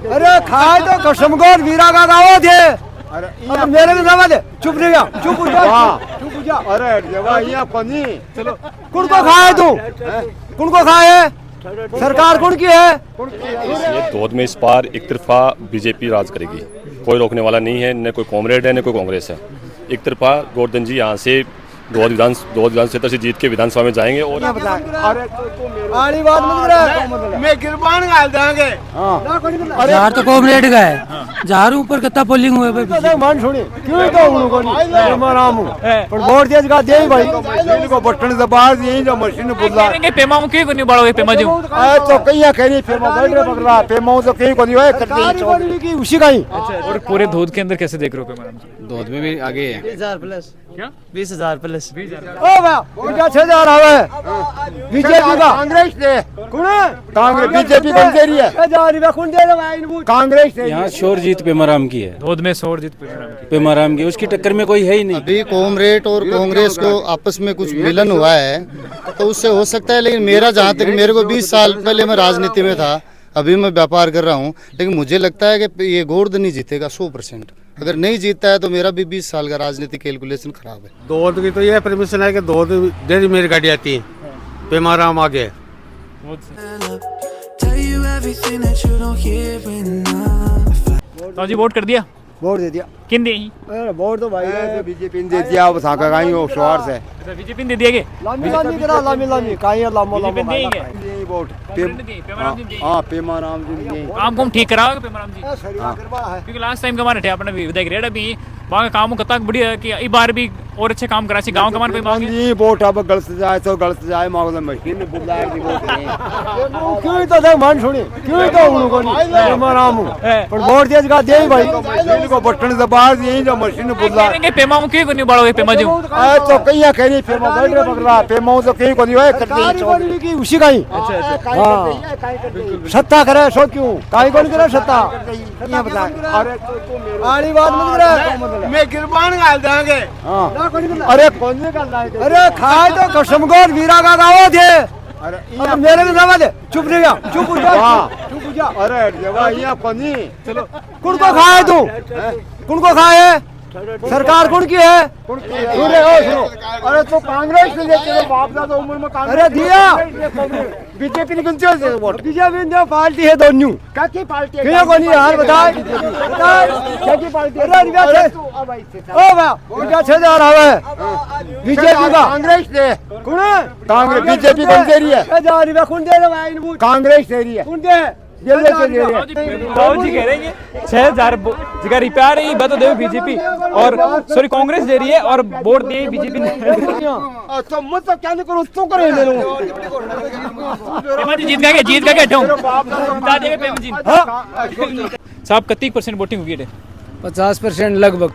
अरे खाए तो कसमगोर वीरा का गाँव थे। अरे मेरे को समझ चुप रह गया, चुप हो जा। अरे जगह यहाँ पनी चलो कुण को खाए तू, कुण को खाए, सरकार कुण की है। ये धोद में इस बार एक तरफा बीजेपी राज करेगी, कोई रोकने वाला नहीं है, न कोई कॉमरेड है न कोई कांग्रेस है। एक तरफा गोवर्धन जी यहाँ से धोद विधान क्षेत्र से जीत के विधानसभा में जाएंगे। और मैं गिरबान गाल देंगे। जार तो कॉमरेड का है, जार ऊपर कितना पोलिंग हुए भाई मान छोड़ी क्यों तो उनको नहीं मराम पर वोट देज का दे भाई इनको बटन दबा यही जो मशीन बुला करेंगे पेमा क्यों को नहीं बढ़ोगे पेमा जी तो कहीं कहीं पेमा बैठ रहे पकड़ा पेमा तो कहीं को नहीं है करती की उसी का ही। और पूरे धोद के अंदर कैसे देख रहे हो पेमा जी? धोद में भी आगे है 20,000 प्लस। क्या 20,000 प्लस? ओ वाह उनका 6,000 आवे बीजेपी का कांग्रेस ने कौन कांग्रेस बीजेपी कौन दे रही है 1000 रुपया कौन दे रहा है कांग्रेस ने। यहाँ शोर जीत पेमाराम की है, धोद में शोर जीत पेमाराम की, उसकी टक्कर में कोई है ही नहीं। अभी कॉमरेड और कांग्रेस को आपस में कुछ मिलन हुआ है तो उससे हो सकता है, लेकिन मेरा जहाँ तक मेरे को 20 साल पहले मैं राजनीति में था, अभी मैं व्यापार कर रहा हूँ, लेकिन मुझे लगता है कि ये गोवर्धन ही जीतेगा 100%। अगर नहीं जीतता है तो मेरा भी 20 साल का राजनीतिक कैलकुलेशन खराब है। धोद की तो यह परमिशन है कि धोद डेली मेरी गाड़ी आती है, पेमाराम आगे। तो जी वोट कर दिया, वोट दे दिया। किन दे वोट तो भाई बीजेपी ने दे दिया, वो साका का ही शोर से बीजेपी ने दे दिया के लामी लामी करा लामी काई लामो लामो देंगे वोट पेमाराम जी हां पेमाराम जी काम ठीक कराओगे पेमाराम जी? सरिया करवा है क्योंकि लास्ट टाइम कमाने थे अपने विधायक रेड अभी वहाँ का काम कतक बढ़िया है कि इस बार भी और अच्छे काम करा सी गांव कमान कोई मांगे जी वोट अब गलत जाए तो गलत जाए मांगो मशीन बुलाए दी वोट क्यों तो दे मान छोड़ी क्यों तो उनको नहीं पेमाराम पर वोट देज का दे भाई इनको बटन दबा यही जो मशीन बुला करेंगे पेमा क्यों को नहीं बढ़ोगे पेमा जी? तो कहीं कहीं पेमा बैठ रहे पकड़ा पेमा तो कहीं को नहीं है करती की उसी का ही। हां सत्ता करे सो क्यों काई कौन करे सत्ता ये बता। अरे आड़ी बात मत करे मैं गिरबान गाल देंगे। हां अरे कौन से गाल देंगे? अरे खाए तो कसमगोर वीरा का गाँव थे। अरे मेरे को समझ चुप रह गया, चुप हो जा। अरे जगह यहाँ पनी चलो कुण को खाए तू, कुण को खाए, सरकार कुण की है। सुनो अरे तो कांग्रेस ने तेरे बाप दादा उम्र में कांग्रेस अरे दिया बीजेपी ने कौन से वोट बीजेपी ने पार्टी है दोनों क्या की पार्टी क्यों को नहीं यार बताए क्या की पार्टी। अरे ओ वाह उनका 6,000 आवे बीजेपी का कांग्रेस ने कौन कांग्रेस बीजेपी कौन दे रही है 1000 रुपया कौन दे रहा है कांग्रेस दे रही है कौन दे बाबू जी कह रहे हैं 6,000 जगह रिपेयर रही बात तो दे बीजेपी और सॉरी कांग्रेस दे रही है और वोट दे बीजेपी ने। तो मत तो क्या नहीं करो तो करे ले लो जीत गए बता देंगे पेमेंट जी। साहब कितनी % वोटिंग हुई है? 50% लगभग।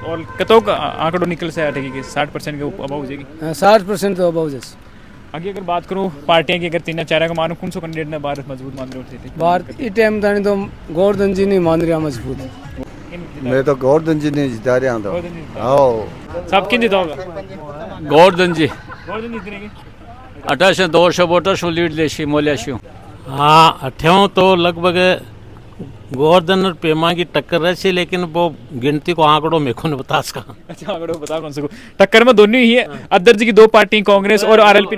और कतो आंकड़ों निकल से आठे की 60% के अबाव हो जाएगी। 60% तो अबाव जैसे। आगे अगर बात करूं पार्टियां की, अगर 3-4 को मानो कौन सा कैंडिडेट ने भारत मजबूत मान रहे थे? भारत इस टाइम तानी तो गोवर्धन जी नहीं मान रहा मजबूत। मैं तो गोवर्धन जी ने जिता रहा हूं। हां सब किन जीता होगा? गोवर्धन जी जीतेंगे 200 वोटर से लीड देशी मोल्याशी। हाँ अठ्यों तो लगभग गोवर्धन और पेमा की टक्कर रही, लेकिन वो गिनती को आंकड़ों में कौन बता सका। अच्छा आंकड़ों बता कौन से को टक्कर में दोनों ही है। अदर जी की 2 पार्टी कांग्रेस और आरएलपी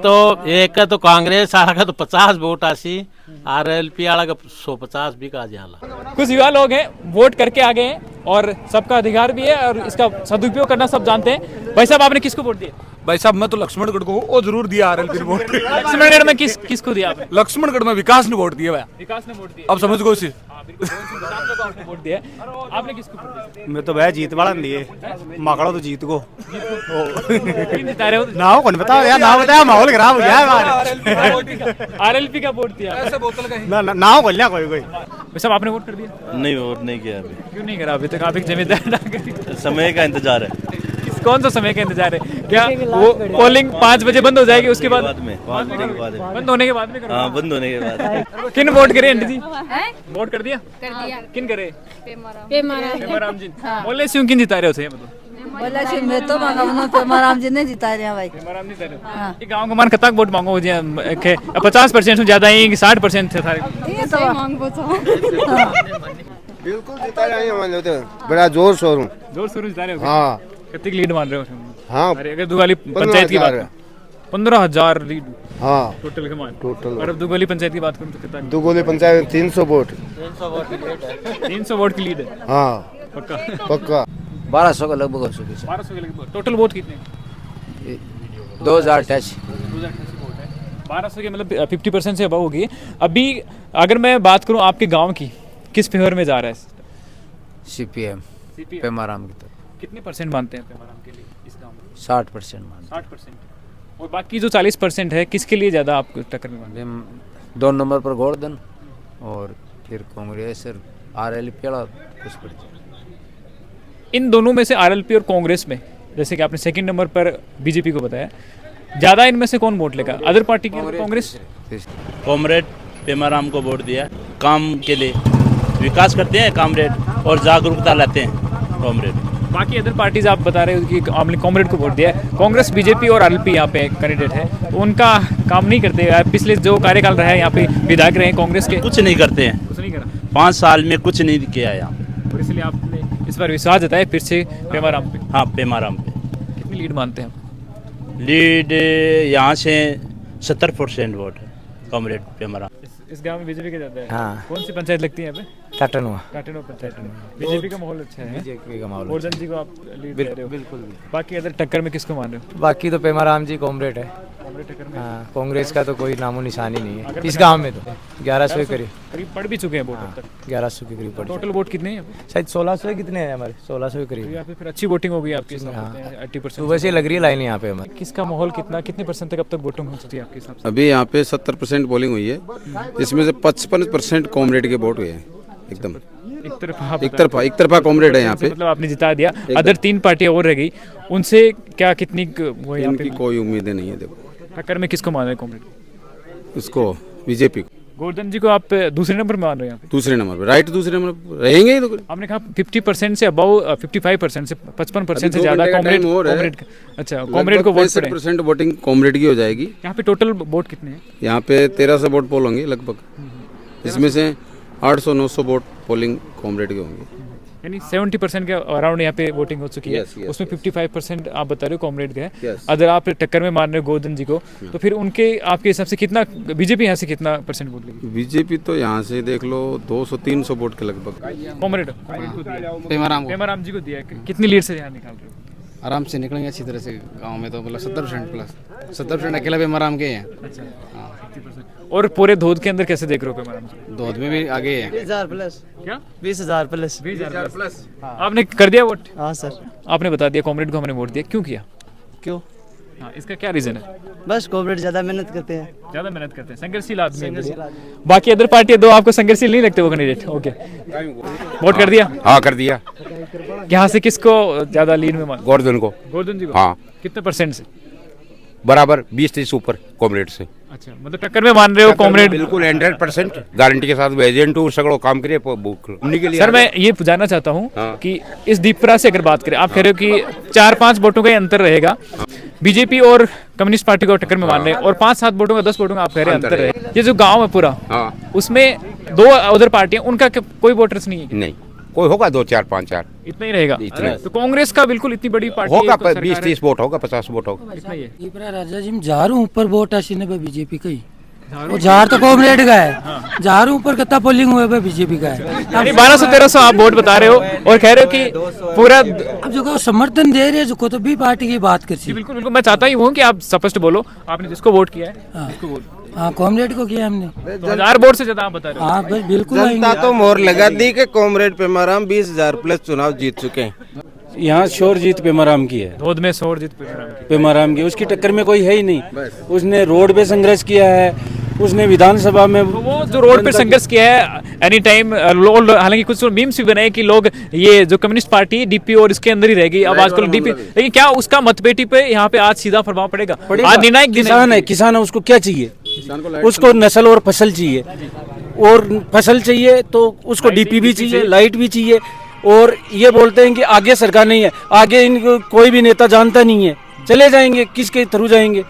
तो एक का तो कांग्रेस आला का तो 50 वोट आसी, आरएलपी आला का 150 भी का जाला। कुछ युवा लोग हैं वोट करके आ गए हैं और सबका अधिकार भी है और इसका सदुपयोग करना सब जानते हैं। भाई साहब आपने किसको वोट दिया? भाई साहब मैं तो लक्ष्मणगढ़ को वो जरूर दिया आरएलपी वोट। लक्ष्मणगढ़ में किसको दिया आपने? लक्ष्मणगढ़ में विकास ने वोट दिया। विकास ने वोट दिया। अब समझ गो इसी आपने वोट दिया। आपने किसको वोट दिया? मैं तो वह जीत वाला दिए माकड़ा तो जीत को जिता रहे हो ना कौन बता यार, ना बताया माहौल खराब हो गया। आरएलपी का वोट दिया ऐसे बोतल का ना कोई भाई साहब आपने वोट कर दिया? नहीं वोट नहीं किया अभी। क्यों नहीं करा अभी तक? आप एक जिम्मेदार समय का इंतजार है। कौन सा समय का इंतजार है? क्या वो पोलिंग 5 बजे बंद हो जाएगी उसके बाद बंद होने के बाद में? हाँ बंद होने के बाद। किन वोट करे आंटी जी? वोट कर दिया? किन करे? पेमाराम जी। बोले क्यों किन जिता रहे हो? बोला कि मैं तो मांगा पेमाराम जी ने जिता रहे हैं भाई। पेमाराम नहीं करे हाँ। ये गांव का मान कतक वोट मांगो जे 50% ज्यादा ही 60% थे सारे ये तो मांग बिल्कुल जिता रहे हैं मान लो तो बड़ा जोर शोर हूँ। जोर शुरू जिता रहे हो हाँ कितनी लीड मान रहे हो? हाँ अरे अगर दुगाली पंचायत की बात 15,000 लीड हाँ टोटल के मान टोटल। और अब दुगोली पंचायत की बात करूं तो कितना? दुगोली पंचायत 300 वोट 300 वोट की लीड है हाँ पक्का। पक्का 1200 का लगभग हो चुके 1200 के लगभग टोटल वोट कितने? 2088 1200 के मतलब 50% से अबव होगी। अभी अगर मैं बात करूं आपके गांव की, किस फेवर में जा रहा है? CPM पेमाराम की तरफ कितने परसेंट मानते हैं पेमाराम के लिए इस गांव में? 60% मान 60%। और बाकी जो 40% है किसके लिए ज़्यादा आप टक्कर में मानते हैं? 2 नंबर पर गोवर्धन और फिर कांग्रेस और RLP वाला कुछ पड़ता। इन दोनों में से RLP और कांग्रेस में, जैसे कि आपने सेकंड नंबर पर बीजेपी को बताया, ज़्यादा इनमें से कौन वोट लेगा? अदर पार्टी की कांग्रेस? कॉमरेड पेमाराम को वोट दिया, काम के लिए विकास करते हैं कॉमरेड और जागरूकता लाते हैं कॉमरेड। बाकी अदर पार्टीज आप बता रहे हो कि आपने कॉमरेड को वोट दिया है। कांग्रेस, बीजेपी और RLP यहाँ पे कैंडिडेट है, तो उनका काम नहीं करते। पिछले जो कार्यकाल रहा है यहाँ पे विधायक रहे हैं कांग्रेस के, कुछ नहीं करते हैं, कुछ नहीं करा 5 साल में कुछ नहीं किया यहाँ। और इसलिए आपने इस बार विश्वास जताया फिर से पेमाराम पे। हाँ पेमाराम पे कितनी लीड मानते हैं? लीड यहाँ से 70% वोट है कॉमरेड पेमाराम। इस गांव में बीजेपी का ज़्यादा है। हाँ। कौन सी पंचायत लगती है यहाँ पे? टाटनवा काटनो पंचायत में बीजेपी का माहौल अच्छा है। बीजेपी का माहौल गोवर्धन जी को आप लीड दे रहे हो? बिल्कुल। बाकी अदर टक्कर में किसको मान रहे हो? बाकी तो पेमाराम जी कॉमरेड है। कांग्रेस टक्कर में हाँ, कांग्रेस का तो कोई नामो निशानी नहीं है इस गांव में। तो 1100 करीब करीब पड़ भी चुके हैं वोट अब तक। 1100 के करीब पड़ टोटल वोट कितने हैं? शायद 1600 कितने हैं हमारे 1600 के तो करीब। यहाँ पे फिर अच्छी वोटिंग होगी आपके हिसाब हाँ। से? 80% सुबह से लग रही है लाइन यहाँ पे हमारे। किसका माहौल कितने परसेंट तक अब तक वोटिंग हो सकती है आपके हिसाब से? अभी यहाँ पे 70% पोलिंग हुई है, इसमें से 55% कॉमरेड के वोट हुए हैं। एकदम एक तरफा कॉमरेड है यहाँ पे। मतलब आपने जिता दिया। अदर 3 पार्टियां और रह गई, उनसे क्या कितनी वो यहाँ पे इनकी कोई उम्मीदें नहीं है। देखो टक्कर में किसको मान रहे हैं कॉमरेड? उसको बीजेपी को गोवर्धन जी को आप दूसरे नंबर पे मान रहे हैं यहाँ पे? दूसरे नंबर पे, राइट दूसरे नंबर पे रहेंगे ही। तो आपने कहा 50% से अबव 55% से 55% से ज्यादा कॉमरेड। अच्छा, कॉमरेड को वोट पड़े। 65% वोटिंग कॉमरेड की हो जाएगी। यहाँ पे टोटल वोट कितने हैं? यहाँ पे 1300 वोट पोल होंगे लगभग, इसमें से 800-900 वोट पोलिंग कॉमरेड के होंगे। यानी 70% के अराउंड यहाँ पे वोटिंग हो चुकी है। Yes, उसमें 55% आप बता रहे हो कॉमरेड का है। Yes. अगर आप टक्कर में मान रहे हो गोवर्धन जी को, तो फिर उनके आपके हिसाब से कितना बीजेपी यहाँ से कितना परसेंट वोट लेगी? बीजेपी तो यहाँ से देख लो 200-300 वोट के लगभग। कॉमरेड को दिया, पेमाराम जी को दिया। कितनी लीड से यहाँ निकाल रहे हो? आराम से निकलेंगे अच्छी तरह से गांव में। तो मतलब 70% प्लस 70% अकेला पेमाराम के हैं। अच्छा, 50%। और पूरे धोद के अंदर कैसे देख रहे हो पेमाराम जी? धोद में भी आगे है। 20,000 प्लस। क्या? 20,000 प्लस। 20,000 प्लस। आपने कर दिया वोट? हाँ सर। आपने बता दिया कॉमरेड को हमने वोट दिया, क्यों किया? क्यों? हाँ, इसका क्या रीजन है? बस कॉमरेड ज्यादा मेहनत करते हैं। ज्यादा मेहनत करते हैं, संघर्षशील आदमी है। बाकी अदर पार्टी दो आपको संघर्षशील नहीं लगते वो कैंडिडेट? ओके, वोट कर दिया? हाँ कर दिया। यहाँ से किसको ज्यादा लीड में मान? गोवर्धन को। गोवर्धन जी को? हाँ। कितने परसेंट से? बराबर 20-30 ऊपर कॉमरेड से। अच्छा, मतलब टक्कर में मान रहे हो कॉमरेड? बिल्कुल 100% गारंटी के साथ एजेंट सगड़ो काम करिए उन्हीं के लिए। सर मैं ये जानना चाहता हूँ हाँ। कि इस दीपरा से अगर बात करें, आप कह रहे हो कि 4-5 वोटों का अंतर रहेगा, बीजेपी और कम्युनिस्ट पार्टी को टक्कर में मान रहे हैं, और 5-7 वोटों का 10 वोटों का आप कह रहे हैं अंतर रहेगा। ये जो गाँव है पूरा, उसमें 2 अदर पार्टियां, उनका कोई वोटर्स नहीं है? नहीं, कोई होगा 2-4-5-4 इतना ही रहेगा। इतना। तो कांग्रेस का बिल्कुल इतनी बड़ी पार्टी होगा, है, 20-30 वोट होगा, 50 वोट होगा। इतना ही है। दीपरा राजा जी में झारू ऊपर वोट आशीने पे बीजेपी का ही। वो झार तो कॉमरेड का है। झारू ऊपर कितना पोलिंग हुआ है बीजेपी का है। यानी 1200-1300 आप वोट बता रहे हो और कह रहे हो कि पूरा। अब जो समर्थन दे रहे हैं जो तो भी पार्टी की बात कर सी। बिल्कुल बिल्कुल, मैं चाहता ही हूँ कि आप स्पष्ट बोलो, आपने जिसको वोट किया है उसको वोट। हाँ, कॉमरेड को किया हमने। तो 1000 वोट से ज्यादा आप बता रहे हो? हाँ बस बिल्कुल। जनता तो मोहर लगा दी कि कॉमरेड पेमाराम 20,000 प्लस चुनाव जीत चुके हैं। यहाँ शोर जीत पेमाराम की है। धोद में शोर जीत पेमाराम की, उसकी टक्कर में कोई है ही नहीं। उसने रोड पे संघर्ष किया है, उसने विधानसभा में वो जो रोड पे संघर्ष किया है एनी टाइम। हालांकि कुछ मीम्स भी बनाए कि लोग ये जो कम्युनिस्ट पार्टी डीपी और इसके अंदर ही रहेगी अब आजकल डीपी, लेकिन क्या उसका मतपेटी पे यहाँ पे आज सीधा प्रभाव पड़ेगा? आज निर्णायक किसान है, किसान है, उसको क्या चाहिए? उसको नस्ल और फसल चाहिए, और फसल चाहिए तो उसको डीपी भी चाहिए, लाइट भी चाहिए, और ये बोलते हैं कि आगे सरकार नहीं है, आगे इनको कोई भी नेता जानता नहीं है, चले जाएंगे किसके थ्रू जाएंगे,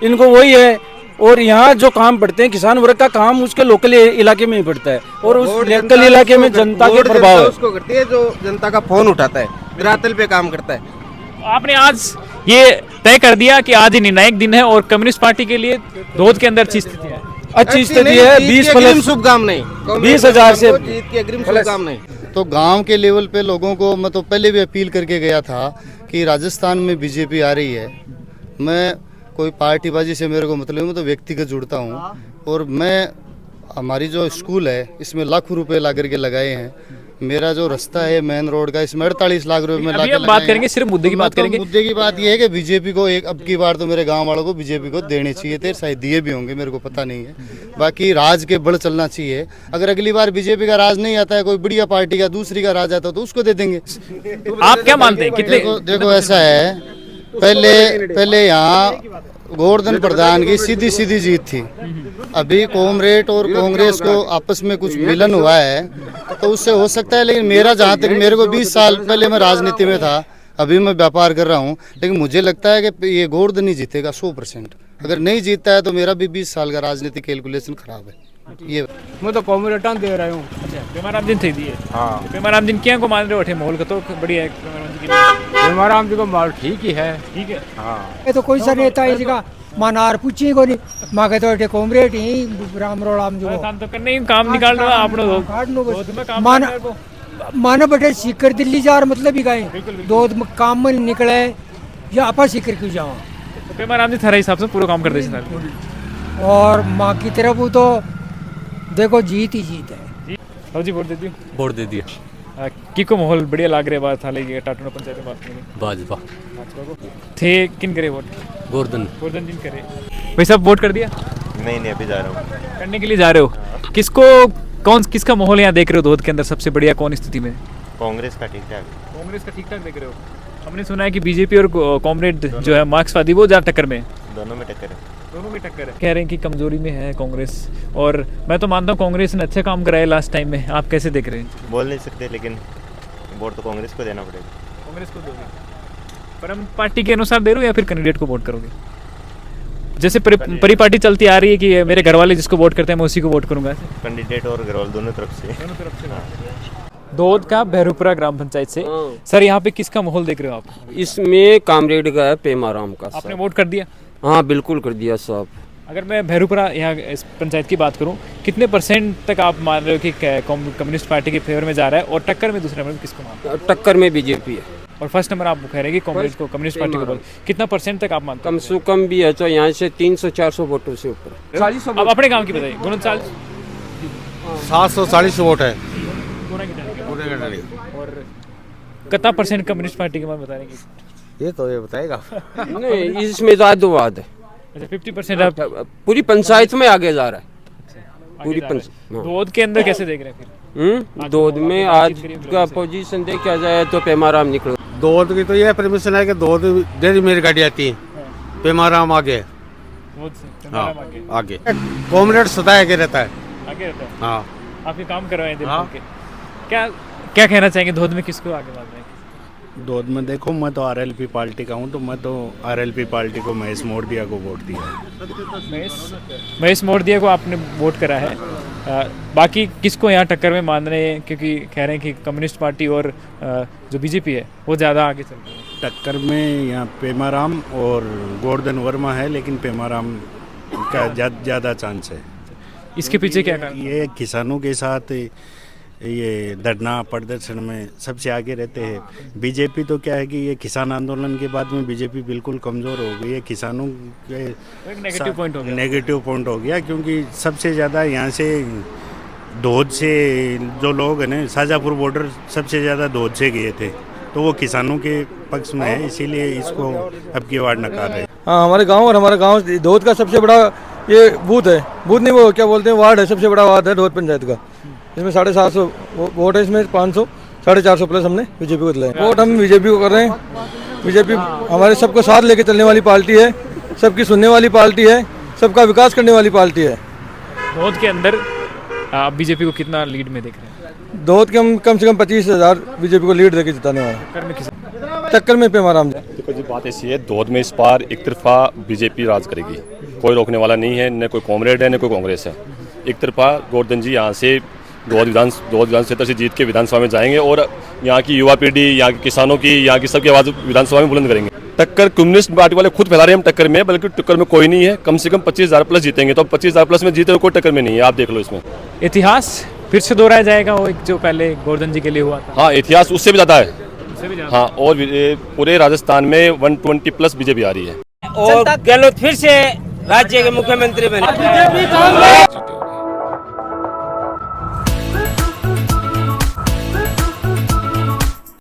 इनको वही है। और यहाँ जो काम पड़ते हैं किसान वर्ग का काम उसके लोकल इलाके में ही पड़ता है और उस लोकल इलाके में जनता के प्रभाव है, उसको करती है जो जनता का फोन उठाता है, धरातल पे काम करता है। आपने आज ये तय कर दिया कि आज ही निर्णायक दिन है और कम्युनिस्ट पार्टी के लिए धोद के अंदर अच्छी स्थिति है, अच्छी स्थिति है। 20 शुभकामनाएं 20,000 से जीत की अग्रिम शुभकामनाएं। तो गांव के लेवल पे लोगों को मैं तो पहले भी अपील करके गया था कि राजस्थान में बीजेपी आ रही है। मैं कोई पार्टीबाजी से मेरे को मतलब, मैं तो व्यक्तिगत जुड़ता हूँ और मैं हमारी जो स्कूल है इसमें लाखों रुपए ला करके लगाए हैं। मेरा जो रास्ता है मेन रोड का इसमें 48 लाख रुपए में अभी हम बात करेंगे, सिर्फ मुद्दे की बात करेंगे। मुद्दे की बात यह है कि बीजेपी को एक अब की बार तो मेरे गांव वालों को बीजेपी को देने चाहिए थे, शायद दिए भी होंगे, मेरे को पता नहीं है। बाकी राज के बल चलना चाहिए। अगर अगली बार बीजेपी का राज नहीं आता है, कोई बढ़िया पार्टी का दूसरी का राज आता है तो उसको दे देंगे। आप क्या मानते हैं कितने? देखो ऐसा है, पहले यहाँ गोवर्धन प्रधान की सीधी सीधी जीत थी। अभी कॉमरेड और कांग्रेस को आपस में कुछ मिलन हुआ है तो उससे हो सकता है, लेकिन मेरा जहाँ तक, मेरे को 20 साल पहले मैं राजनीति में था, अभी मैं व्यापार कर रहा हूँ, लेकिन मुझे लगता है कि ये गोवर्धन ही जीतेगा 100%। अगर नहीं जीतता है तो मेरा भी 20 साल का राजनीतिक कैलकुलेशन खराब है। ये मैं तो कॉमरेड दे रहा हूँ। अच्छा, पेमाराम दिन थी दिए। हाँ, पेमाराम दिन क्या को मान रहे हो? उठे माहौल का तो बढ़िया है पेमाराम जी को माल ठीक ही है। ठीक है। हाँ, ये तो कोई सा नेता है जिसका मानार पूछी को नहीं मांगे तो कॉमरेड ही राम रोड़ाम जो काम तो करने ही काम निकाल रहा है आप माना बटे सीकर दिल्ली जा मतलब ही गए दो काम में निकले या आपा सीकर क्यों जाओ। तो पेमाराम जी थारा हिसाब से पूरा काम कर दे। और माँ की तरफ तो देखो जीत ही जीत है। हाँ जी, वोट दे दियो। वोट दे दिया। की को माहौल बढ़िया लाग रहा है बात थाले की टाटूना पंचायत में बात करें। भाजपा थे किन करे वोट? गोवर्धन जिन करे। भाई साहब वोट कर दिया? नहीं अभी जा रहा हूँ। करने के लिए जा रहे हो? किसका माहौल यहाँ देख रहे हो धोद के अंदर सबसे बढ़िया कौन स्थिति में? कांग्रेस का ठीक ठाक। कांग्रेस का ठीक ठाक देख रहे हो? हमने सुना है कि बीजेपी और कॉमरेड जो है मार्क्सवादी वो ज्यादा टक्कर में। दोनों में टक्कर है। कह रहे हैं कि कमजोरी में है कांग्रेस, और मैं तो मानता हूँ कांग्रेस ने अच्छा काम कराया लास्ट टाइम में। आप कैसे देख रहे हैं? बोल नहीं सकते, लेकिन वोट तो कांग्रेस को देना पड़ेगा। कांग्रेस को दोगे? पर हम पार्टी के अनुसार दे रहे हो या फिर कैंडिडेट को वोट करोगे? जैसे परिपाटी चलती आ रही है कि मेरे घर वाले जिसको वोट करते हैं मैं उसी को वोट करूंगा। कैंडिडेट और घर वाले दोनों तरफ से। धोद का भैरूपुरा ग्राम पंचायत से। सर यहाँ पे किसका माहौल देख रहे हो आप? इसमें कामरेड का है, पेमाराम का। आपने वोट कर दिया? हाँ बिल्कुल कर दिया साहब। अगर मैं भैरूपुरा यहाँ इस पंचायत की बात करूँ, कितने % तक आप मान रहे हो कि कम्युनिस्ट पार्टी के फेवर में जा रहा है, और टक्कर में दूसरे नंबर किसको मान रहे हो? टक्कर में बीजेपी है और फर्स्ट नंबर आप कह रहे हैं कि कांग्रेस को, कम्युनिस्ट पार्टी को। कितना % तक आप मानते कम से कम भी है तो यहाँ से 300-400 वोटों से ऊपर। आप अपने गाँव की बताइए। 740 वोट है। और कितना % कम्युनिस्ट पार्टी के बारे में बता रहे हैं? ये तो ये बताएगा। नहीं, इसमें वाद है। अच्छा, 50% आप पूरी पंचायत में आगे जा रहा है। पूरी पंचायत। धोद के अंदर कैसे देख रहे हैं फिर? धोद में आज का पोजीशन देखा जाए तो पेमाराम निकलो। धोद की तो ये परमिशन है कि धोद डेली मेरी गाड़ी आती है, पेमाराम आगे। हाँ, आगे कॉमरेड सदा आगे रहता है। आगे रहता है। हाँ, आपके काम करवाए दिल के। क्या कहना चाहेंगे धोद में किसको आगे मान रहे हैं? धोद में देखो, मैं तो आरएलपी पार्टी का हूँ, तो मैं तो आरएलपी पार्टी को महेश मोरदिया को वोट दिया। महेश मोरदिया को आपने वोट करा है। बाकी किसको यहाँ टक्कर में मान रहे हैं, क्योंकि कह रहे हैं कि कम्युनिस्ट पार्टी और जो बीजेपी है वो ज़्यादा आगे चल रही है? टक्कर में यहाँ पेमाराम और गोवर्धन वर्मा है, लेकिन पेमाराम का ज़्यादा चांस है। इसके पीछे क्या कारण? ये किसानों के साथ ये धरना प्रदर्शन में सबसे आगे रहते हैं। बीजेपी तो क्या है कि ये किसान आंदोलन के बाद में बीजेपी बिल्कुल कमज़ोर हो गई है। किसानों के नेगेटिव पॉइंट हो गया, क्योंकि सबसे ज़्यादा यहाँ से धोद से जो लोग हैं ना, शाहजहाँपुर बॉर्डर सबसे ज़्यादा धोद से गए थे, तो वो किसानों के पक्ष में है, इसीलिए इसको अब की बार नकार है। हाँ, हमारे गाँव और हमारा गाँव धोद का सबसे बड़ा ये बूथ है, बूथ नहीं वो क्या बोलते हैं, वार्ड है, सबसे बड़ा वार्ड है धोद पंचायत का। इसमें 750 वोट है, इसमें 500 450 प्लस हमने बीजेपी को दिलाए। वोट हम बीजेपी को कर रहे हैं। बीजेपी हमारे सबको साथ लेके चलने वाली पार्टी है, सबकी सुनने वाली पार्टी है, सबका विकास करने वाली पार्टी है। धोद के अंदर आप बीजेपी को कितना लीड में देख रहे हैं? दोद कम से कम 25,000 बीजेपी को लीड देके जिताने वाला। टक्कर में किस? टक्कर में पेमाराम जी। देखो जी, बात ऐसी है, दोद में इस बार एक तरफा बीजेपी राज करेगी। कोई रोकने वाला नहीं है, न कोई कॉमरेड है न कोई कांग्रेस है। एक तरफा गोवर्धन जी यहाँ से दोद विधान क्षेत्र से जीत के विधानसभा में जाएंगे और यहाँ की युवा पीढ़ी, यहाँ के किसानों की, यहाँ की सबकी आवाज़ विधानसभा में बुलंद करेंगे। टक्कर कम्युनिस्ट पार्टी वाले खुद फैला रहे हैं हम टक्कर में, बल्कि टक्कर में कोई नहीं है। कम से कम 25,000 प्लस जीतेंगे, तो 25,000 प्लस में जीते हुए कोई टक्कर में नहीं है। आप देख लो इसमें इतिहास फिर से दोहराया जाएगा, वो एक जो पहले गोवर्धन जी के लिए हुआ था। हाँ, इतिहास उससे भी ज़्यादा है। हाँ, और पूरे राजस्थान में 120 प्लस बीजेपी आ रही है और गहलोत फिर से राज्य के मुख्यमंत्री बने।